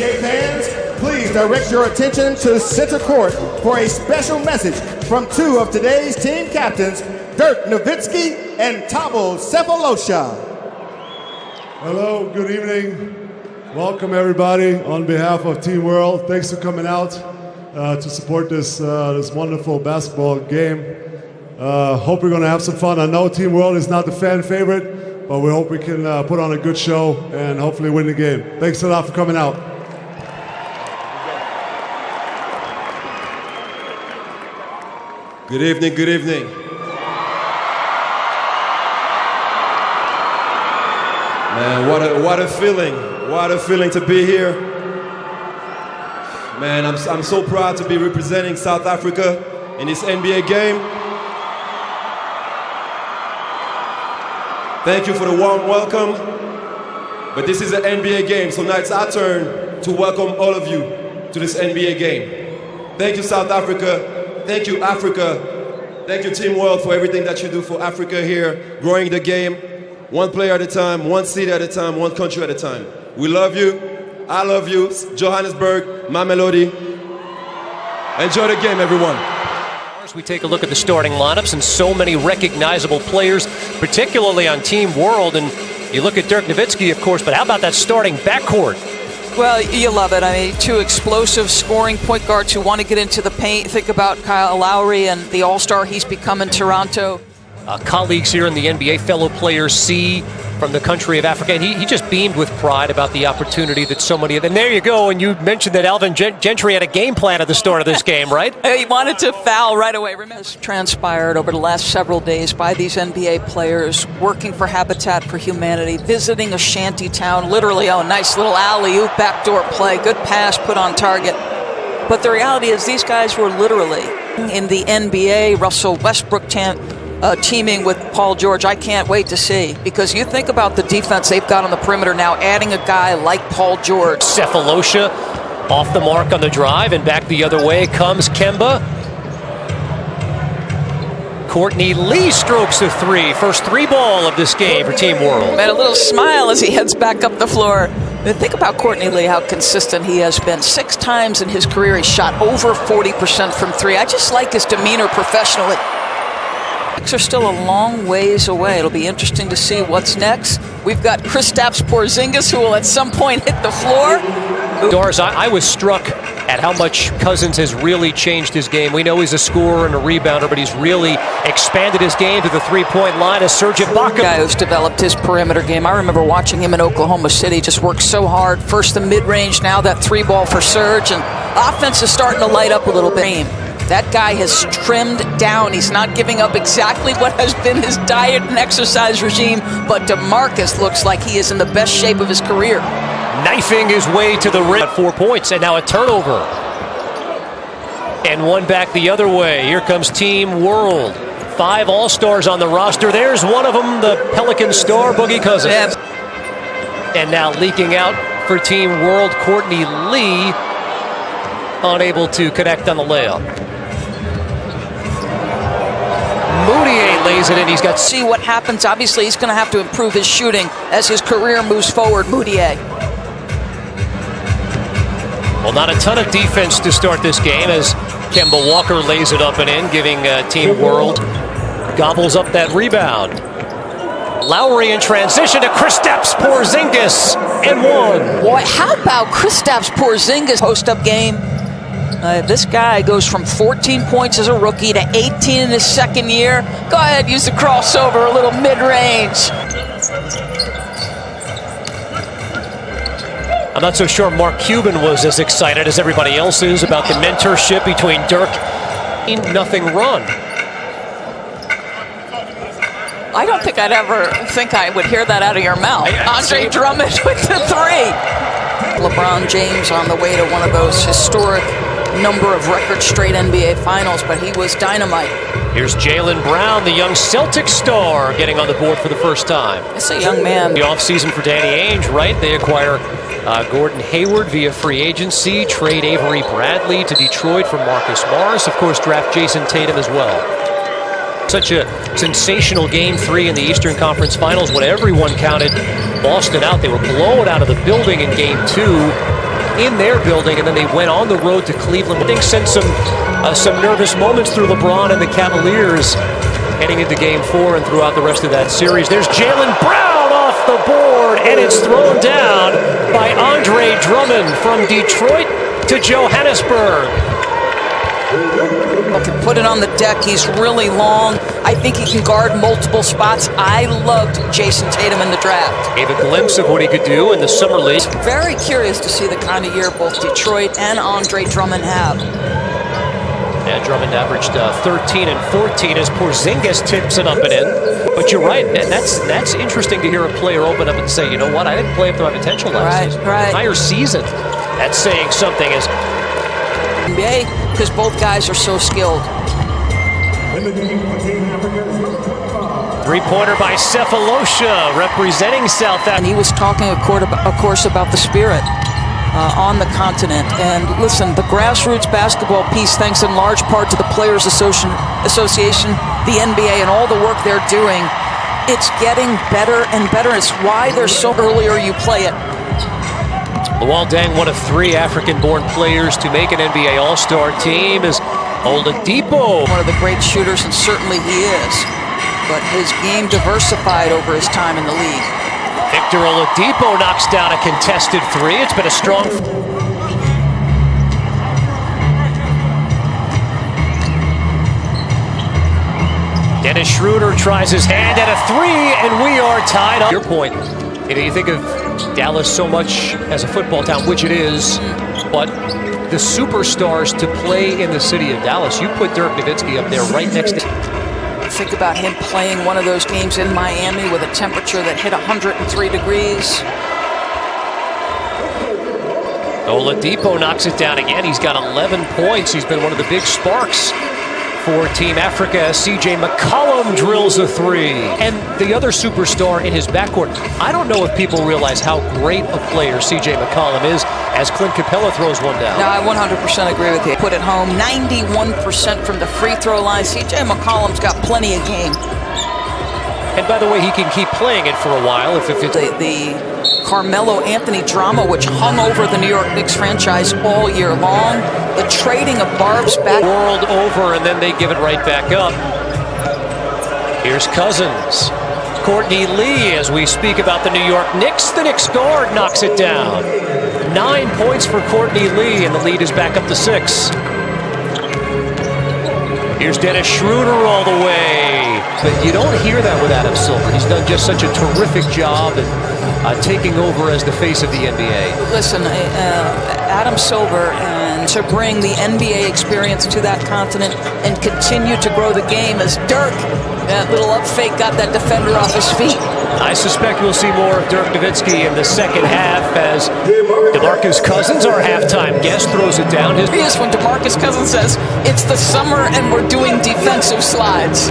NBA fans, please direct your attention to center court for a special message from two of today's team captains, Dirk Nowitzki and Thabo Sefolosha. Hello, good evening. Welcome everybody on behalf of Team World. Thanks for coming out to support this wonderful basketball game. Hope we're going to have some fun. I know Team World is not the fan favorite, but we hope we can put on a good show and hopefully win the game. Thanks a lot for coming out. Good evening, good evening. Man, what a feeling. What a feeling to be here. Man, I'm so proud to be representing South Africa in this NBA game. Thank you for the warm welcome. But this is an NBA game, so now it's our turn to welcome all of you to this NBA game. Thank you, South Africa. Thank you, Africa. Thank you, Team World, for everything that you do for Africa here, growing the game, one player at a time, one city at a time, one country at a time. We love you. I love you. Johannesburg, my melody. Enjoy the game, everyone. As we take a look at the starting lineups and so many recognizable players, particularly on Team World, and you look at Dirk Nowitzki, of course, but how about that starting backcourt? Well, you love it. I mean, two explosive scoring point guards who want to get into the paint. Think about Kyle Lowry and the all-star he's become in Toronto. Colleagues here in the NBA, fellow players, C from the country of Africa, and he just beamed with pride about the opportunity that so many of them. There you go, and you mentioned that Alvin Gentry had a game plan at the start of this game, right? He wanted to foul right away. Remember, it's transpired over the last several days by these NBA players working for Habitat for Humanity, visiting a shanty town, literally, oh, nice little alley-oop backdoor play, good pass put on target. But the reality is these guys were literally in the NBA, Russell Westbrook teaming with Paul George. I can't wait to see, because you think about the defense they've got on the perimeter now, adding a guy like Paul George. Sefolosha off the mark on the drive, and back the other way comes Kemba. Courtney Lee strokes the three. First three ball of this game for Team World. And a little smile as he heads back up the floor. And think about Courtney Lee, how consistent he has been. 6 times in his career he's shot over 40% from three. I just like his demeanor professionally. Are still a long ways away. It'll be interesting to see what's next. We've got Kristaps Porzingis, who will at some point hit the floor. Doris, I was struck at how much Cousins has really changed his game. We know he's a scorer and a rebounder, but he's really expanded his game to the three-point line as Serge Ibaka. Guy who's developed his perimeter game. I remember watching him in Oklahoma City, just worked so hard. First the mid-range, now that three ball for Serge, and offense is starting to light up a little bit. That guy has trimmed down. He's not giving up exactly what has been his diet and exercise regime, but DeMarcus looks like he is in the best shape of his career. Knifing his way to the rim. 4 points, and now a turnover. And one back the other way. Here comes Team World. 5 All-Stars on the roster. There's one of them, the Pelican star, Boogie Cousins. Yeah. And now leaking out for Team World, Courtney Lee, unable to connect on the layup. Moutier lays it in. He's got to see what happens. Obviously, he's going to have to improve his shooting as his career moves forward. Moutier. Well, not a ton of defense to start this game as Kemba Walker lays it up and in, giving Team World gobbles up that rebound. Lowry in transition to Kristaps Porzingis and one. Boy, how about Kristaps Porzingis post-up game? This guy goes from 14 points as a rookie to 18 in his second year. Go ahead, use the crossover, a little mid-range. I'm not so sure Mark Cuban was as excited as everybody else is about the mentorship between Dirk and nothing run. I don't think I'd ever think I would hear that out of your mouth. Andre Drummond with the three. LeBron James on the way to one of those historic number of record straight NBA finals, but he was dynamite. Here's Jaylen Brown, the young Celtic star, getting on the board for the first time. It's a young man. The offseason for Danny Ainge, right? They acquire Gordon Hayward via free agency, trade Avery Bradley to Detroit for Marcus Morris, of course, draft Jason Tatum as well. Such a sensational Game 3 in the Eastern Conference Finals when everyone counted Boston out. They were blown out of the building in Game 2. in their building, and then they went on the road to Cleveland. I think sent some nervous moments through LeBron and the Cavaliers heading into Game 4 and throughout the rest of that series. There's Jaylen Brown off the board, and it's thrown down by Andre Drummond from Detroit to Johannesburg. Can put it on the deck. He's really long. I think he can guard multiple spots. I loved Jason Tatum in the draft. Gave a glimpse of what he could do in the Summer League. Very curious to see the kind of year both Detroit and Andre Drummond have. Yeah, Drummond averaged 13 and 14 as Porzingis tips it up and in. But you're right, and that's interesting to hear a player open up and say, you know what, I didn't play up to my potential last season. Right. Entire season. That's saying something as NBA, because both guys are so skilled. Three-pointer by Cephalosha, representing South Africa. And he was talking, of course, about the spirit on the continent. And listen, the grassroots basketball piece, thanks in large part to the Players Association, the NBA, and all the work they're doing, it's getting better and better. It's why they're so earlier you play it. Luol Deng, one of 3 African-born players to make an NBA All-Star team, is Oladipo. One of the great shooters, and certainly he is. But his game diversified over his time in the league. Victor Oladipo knocks down a contested 3. It's been a strong... Dennis Schroeder tries his hand at a 3, and we are tied up. Your point, you think of Dallas so much as a football town, which it is, but the superstars to play in the city of Dallas, you put Dirk Nowitzki up there right next to... Think about him playing one of those games in Miami with a temperature that hit 103 degrees. Oladipo knocks it down again. He's got 11 points. He's been one of the big sparks for Team Africa. CJ McCollum drills a 3. And the other superstar in his backcourt, I don't know if people realize how great a player CJ McCollum is as Clint Capella throws one down. No, I 100% agree with you. Put it home, 91% from the free throw line. CJ McCollum's got plenty of game. And by the way, he can keep playing it for a while if it's... The Carmelo Anthony drama, which hung over the New York Knicks franchise all year long. The trading of Barb's back. World over, and then they give it right back up. Here's Cousins. Courtney Lee, as we speak about the New York Knicks. The Knicks guard knocks it down. 9 points for Courtney Lee, and the lead is back up to 6. Here's Dennis Schroeder all the way. But you don't hear that with Adam Silver. He's done just such a terrific job at taking over as the face of the NBA. Listen, Adam Silver, and to bring the NBA experience to that continent and continue to grow the game as Dirk, that little up fake, got that defender off his feet. I suspect we'll see more of Dirk Nowitzki in the second half as DeMarcus Cousins, our halftime guest, throws it down. When DeMarcus Cousins says, it's the summer and we're doing defensive slides.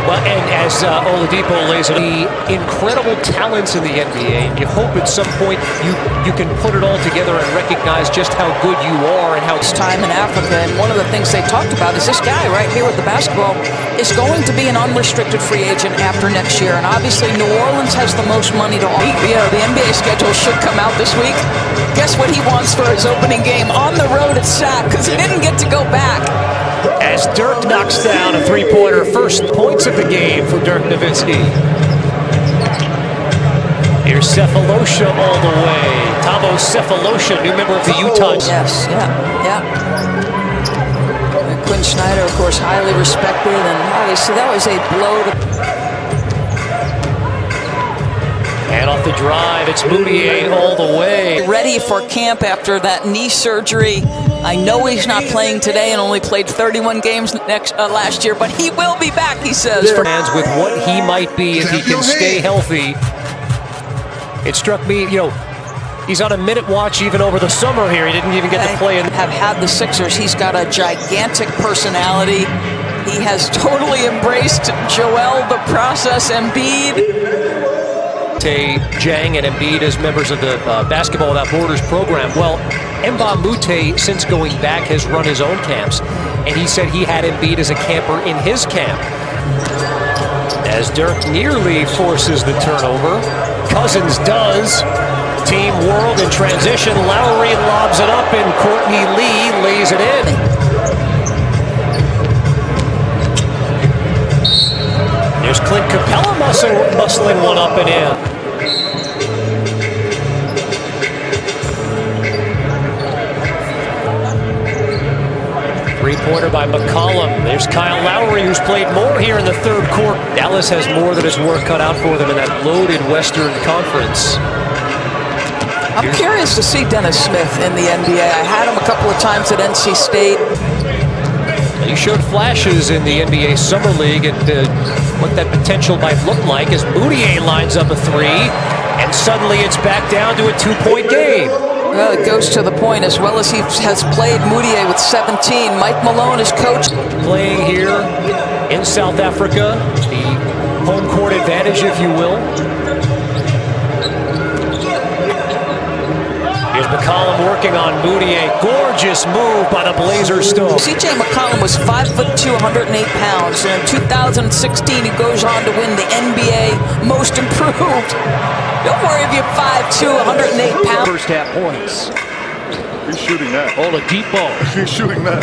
Well, and as Oladipo lays it, the incredible talents in the NBA, and you hope at some point you can put it all together and recognize just how good you are and how... It's time in Africa, and one of the things they talked about is this guy right here with the basketball is going to be an unrestricted free agent after next year, and obviously New Orleans has the most money to offer. The NBA schedule should come out this week. Guess what he wants for his opening game on the road at SAC, because he didn't get to go back. As Dirk knocks down a three-pointer, first points of the game for Dirk Nowitzki. Here's Cephalosha all the way. Thabo Cephalosha, new member of the Utah. Yes, yeah. And Quinn Snyder, of course, highly respected, and obviously that was a blow to... And off the drive, it's Moutier all the way. Ready for camp after that knee surgery. I know he's not playing today and only played 31 games last year, but he will be back, he says. Fans with what he might be if he can stay healthy. It struck me, he's on a minute watch even over the summer here. He didn't even get to play. Have had the Sixers. He's got a gigantic personality. He has totally embraced Joel the Process Embiid. Jang and Embiid as members of the Basketball Without Borders program. Well, Mbah Moute, since going back, has run his own camps, and he said he had Embiid as a camper in his camp. As Dirk nearly forces the turnover, Cousins does. Team World in transition. Lowry lobs it up, and Courtney Lee lays it in. There's Clint Capella muscling one up and in. Three-pointer by McCollum. There's Kyle Lowry, who's played more here in the third quarter. Dallas has more than his work cut out for them in that loaded Western Conference. I'm curious to see Dennis Smith in the NBA. I had him a couple of times at NC State. He showed flashes in the NBA Summer League and what that potential might look like as Moutier lines up a three, and suddenly it's back down to a two-point game. Well, it goes to the point, as well as he has played Moutier with 17. Mike Malone is coach. Playing here in South Africa, the home court advantage, if you will. Here's McCollum working on Moutier. Gorgeous move by the Blazers star. C.J. McCollum was 5'2", 108 pounds. And in 2016, he goes on to win the NBA Most Improved. Don't worry if you're 5'2", 108 pounds. First half points. He's shooting that. Oladipo. He's shooting that.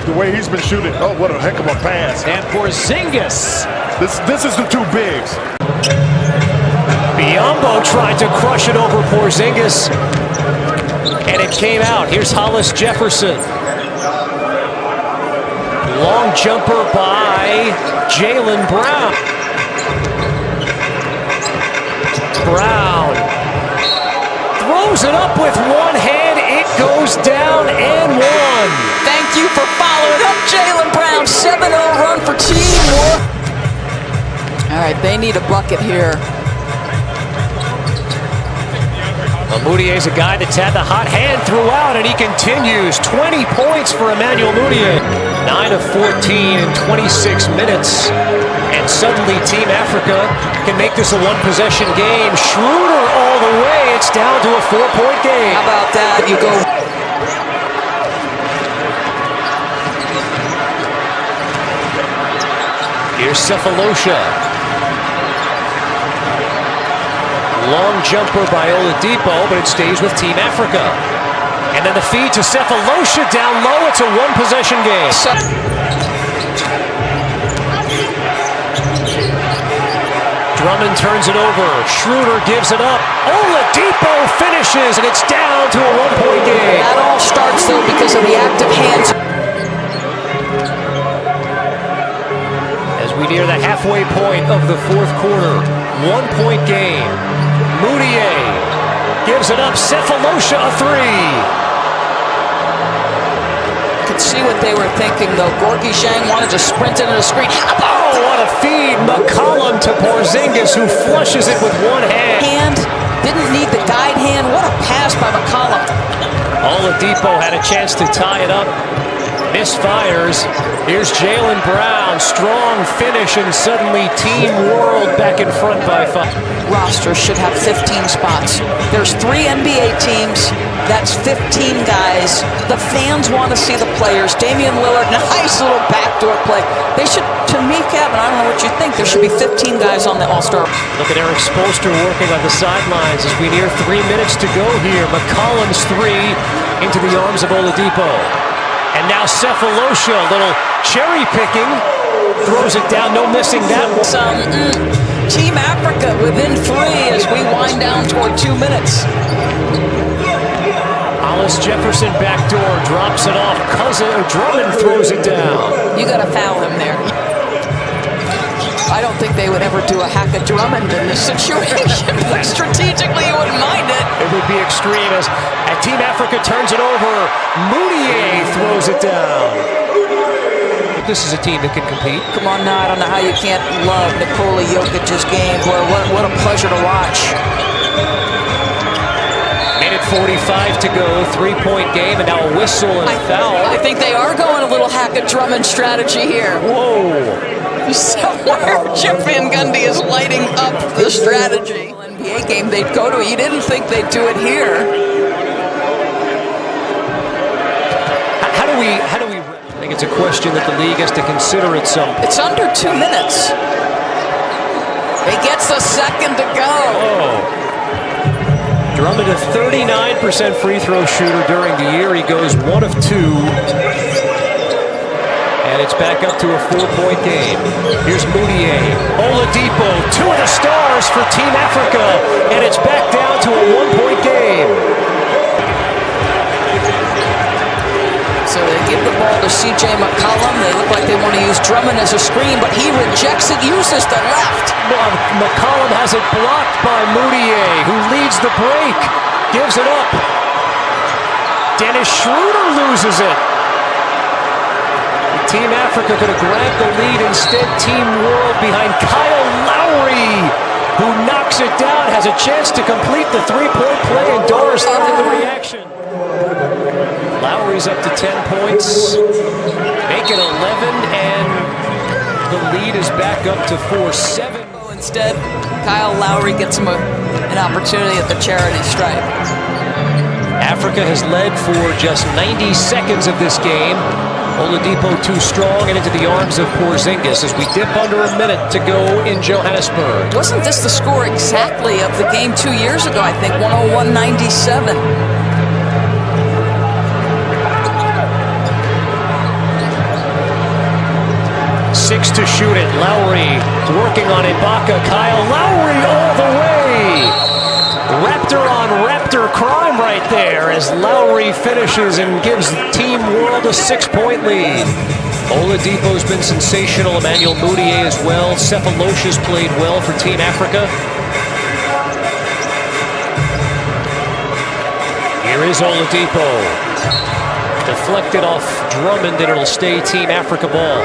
The way he's been shooting. Oh, what a heck of a pass. And Porzingis. This is the two bigs. Biyombo tried to crush it over Porzingis, and it came out. Here's Hollis Jefferson. Long jumper by Jaylen Brown. Brown throws it up with one hand. It goes down and one. Thank you for following up, Jaylen Brown. 7-0 run for Team World. All right, they need a bucket here. Moutier's a guy that's had the hot hand throughout, and he continues. 20 points for Emmanuel Moutier. 9 of 14 in 26 minutes. And suddenly Team Africa can make this a one-possession game. Schroeder all the way. It's down to a 4-point game. How about that? You go. Here's Cephalosha. Long jumper by Oladipo, but it stays with Team Africa. And then the feed to Cephalosha down low. It's a one-possession game. Drummond turns it over. Schroeder gives it up. Oladipo finishes, and it's down to a one-point game. That all starts, though, because of the active hands. As we near the halfway point of the fourth quarter, one-point game. Moutier gives it up. Cephalosha a three. Could see what they were thinking, though. Gorgui Dieng wanted to sprint into the screen. Oh, what a feed. McCollum to Porzingis, who flushes it with one hand. Didn't need the guide hand. What a pass by McCollum. Oladipo had a chance to tie it up. Misfires. Here's Jaylen Brown. Strong finish, and suddenly Team World back in front by 5. Roster should have 15 spots. There's 3 NBA teams. That's 15 guys. The fans want to see the players. Damian Lillard, nice little backdoor play. They should, to me, Kevin, I don't know what you think, there should be 15 guys on the All-Star. Look at Eric Spoelstra working on the sidelines as we near 3 minutes to go here. McCollum's three into the arms of Oladipo. And now Cephalosha, a little cherry picking, throws it down, no missing that one. Team Africa within 3 as we wind down toward 2 minutes. Hollis Jefferson backdoor, drops it off. Drummond throws it down. You got to foul him there. I don't think they would ever do a hack of Drummond in this situation, but strategically you wouldn't mind it. It would be extreme as Team Africa turns it over. Moutier throws it down. This is a team that can compete. Come on now, I don't know how you can't love Nikola Jokic's game. What a pleasure to watch. Minute 45 to go, 3-point game, and now a whistle and a foul. I think they are going a little hack of Drummond strategy here. Whoa. Somewhere Jeff Van Gundy is lighting up the strategy. NBA game they'd go to. You didn't think they'd do it here. How do we? I think it's a question that the league has to consider at some point. It's under 2 minutes. He gets the second to go. Oh. Drummond, a 39% free throw shooter during the year. He goes 1 of 2. And it's back up to a 4-point game. Here's Mudiay. Oladipo, 2 of the stars for Team Africa. And it's back down to a 1-point game. So they give the ball to C.J. McCollum. They look like they want to use Drummond as a screen, but he rejects it, uses the left. McCollum has it blocked by Mudiay, who leads the break. Gives it up. Dennis Schroeder loses it. Team Africa could have grabbed the lead. Instead, Team World behind Kyle Lowry, who knocks it down, has a chance to complete the 3-point play, and Doris led the reaction. Lowry's up to 10 points, make it 11, and the lead is back up to 4-7. Instead, Kyle Lowry gets him an opportunity at the charity stripe. Africa has led for just 90 seconds of this game. Oladipo too strong and into the arms of Porzingis as we dip under a minute to go in Johannesburg. Wasn't this the score exactly of the game 2 years ago, I think, 101-97? 6 to shoot it. Lowry working on Ibaka. Kyle Lowry all the way. Raptor on Raptor crime right there as Lowry finishes and gives Team World a 6-point lead. Oladipo's been sensational. Emmanuel Mudiay as well. Cephalosha's played well for Team Africa. Here is Oladipo. Deflected off Drummond, and it'll stay Team Africa ball.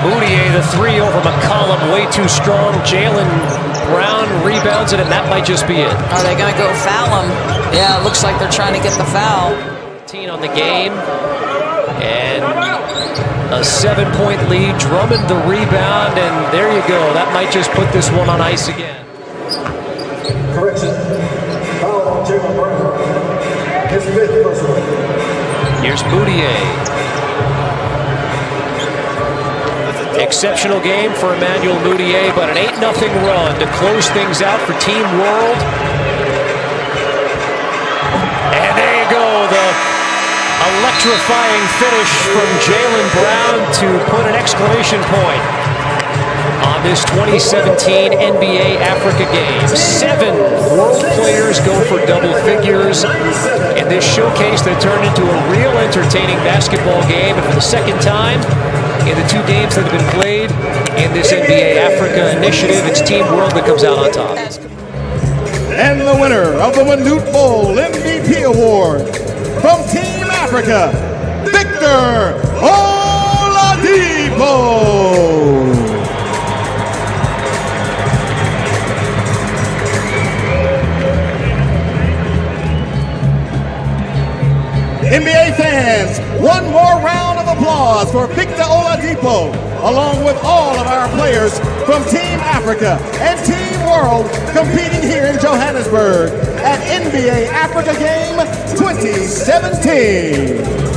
Mudiay, the 3 over McCollum, way too strong. Jaylen Brown rebounds it, and that might just be it. Are they going to go foul him? Yeah, it looks like they're trying to get the foul. 13 on the game, and a 7-point lead. Drummond the rebound, and there you go. That might just put this one on ice again. Correction. Foul on Jaylen Brown. His 5th personal. Here's Mudiay. Exceptional game for Emmanuel Mudiay, but an 8-0 run to close things out for Team World. And there you go, the electrifying finish from Jaylen Brown to put an exclamation point on this 2017 NBA Africa game. 7 world players go for double figures in this showcase that turned into a real entertaining basketball game. And for the second time in the 2 games that have been played in this NBA Africa initiative, it's Team World that comes out on top. And the winner of the Manute Bowl MVP Award from Team Africa, Victor Oladipo. NBA fans, one more round of applause for Victor Oladipo, along with all of our players from Team Africa and Team World competing here in Johannesburg at NBA Africa Game 2017.